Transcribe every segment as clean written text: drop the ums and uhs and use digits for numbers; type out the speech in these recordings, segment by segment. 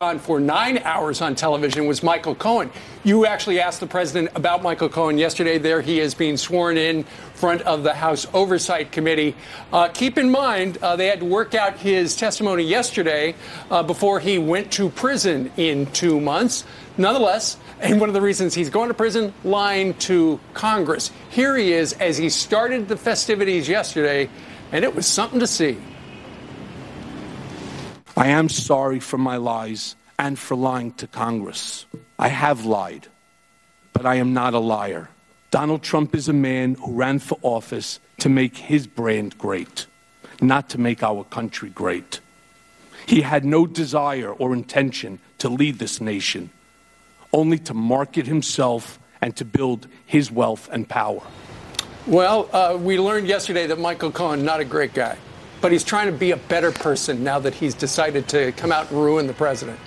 On for 9 hours on television was Michael Cohen. You actually asked the president about Michael Cohen yesterday. There he is being sworn in front of the House Oversight Committee. Keep in mind, they had to work out his testimony yesterday before he went to prison in 2 months. Nonetheless, and one of the reasons he's going to prison, lying to Congress. Here he is as he started the festivities yesterday, and it was something to see. I am sorry for my lies and for lying to Congress. I have lied, but I am not a liar. Donald Trump is a man who ran for office to make his brand great, not to make our country great. He had no desire or intention to lead this nation, only to market himself and to build his wealth and power. Well, we learned yesterday that Michael Cohen, not a great guy. But he's trying to be a better person now that he's decided to come out and ruin the president.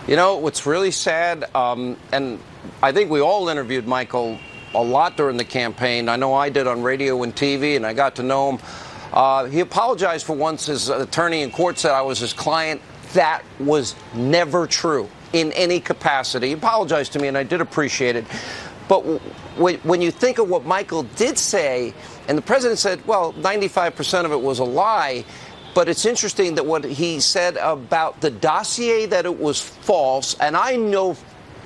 You know, what's really sad, and I think we all interviewed Michael a lot during the campaign. I know I did on radio and TV, and I got to know him. He apologized for once. His attorney in court said I was his client. That was never true in any capacity. He apologized to me, and I did appreciate it. But when you think of what Michael did say, and the president said, well, 95% of it was a lie, but it's interesting that what he said about the dossier, that it was false, and I know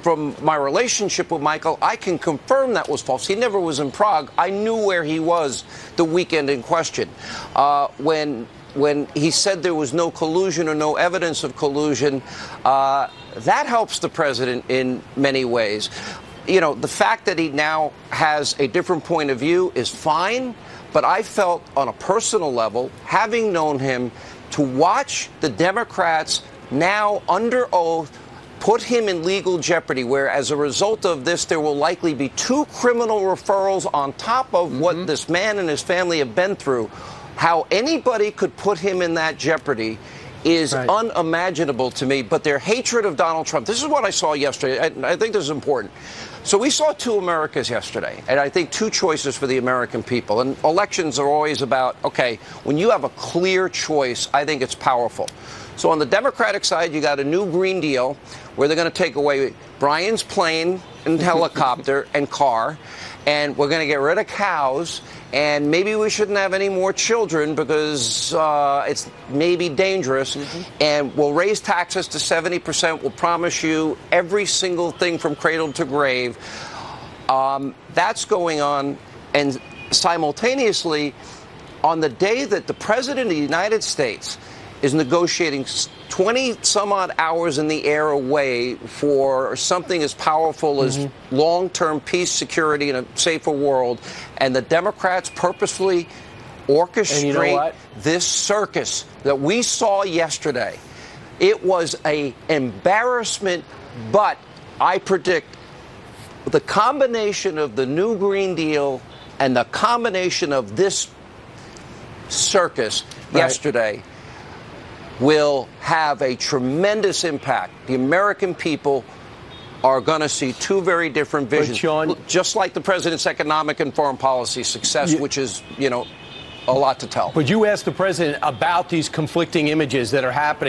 from my relationship with Michael, I can confirm that was false. He never was in Prague. I knew where he was the weekend in question. When he said there was no collusion or no evidence of collusion, that helps the president in many ways. You know, the fact that he now has a different point of view is fine, but I felt on a personal level, having known him, to watch the Democrats now under oath put him in legal jeopardy, where as a result of this, there will likely be 2 criminal referrals on top of what this man and his family have been through. How anybody could put him in that jeopardy is unimaginable to me. But their hatred of Donald Trump, this is what I saw yesterday. I think this is important. So we saw 2 Americas yesterday, and I think 2 choices for the American people. And elections are always about, okay, when you have a clear choice, I think it's powerful. So on the Democratic side, you got a new Green Deal where they're going to take away Brian's plane and helicopter and car, and we're going to get rid of cows, and maybe we shouldn't have any more children because it's maybe dangerous, and we'll raise taxes to 70%. We'll promise you every single thing from cradle to grave. That's going on, and simultaneously, on the day that the President of the United States is negotiating 20-some-odd hours in the air away for something as powerful as long-term peace, security, and a safer world, and the Democrats purposefully orchestrate this circus that we saw yesterday. It was an embarrassment, but I predict the combination of the new Green Deal and the combination of this circus yesterday will have a tremendous impact. The American people are going to see 2 very different visions. Sean, just like the president's economic and foreign policy success, which is, you know, a lot to tell. But you asked the president about these conflicting images that are happening.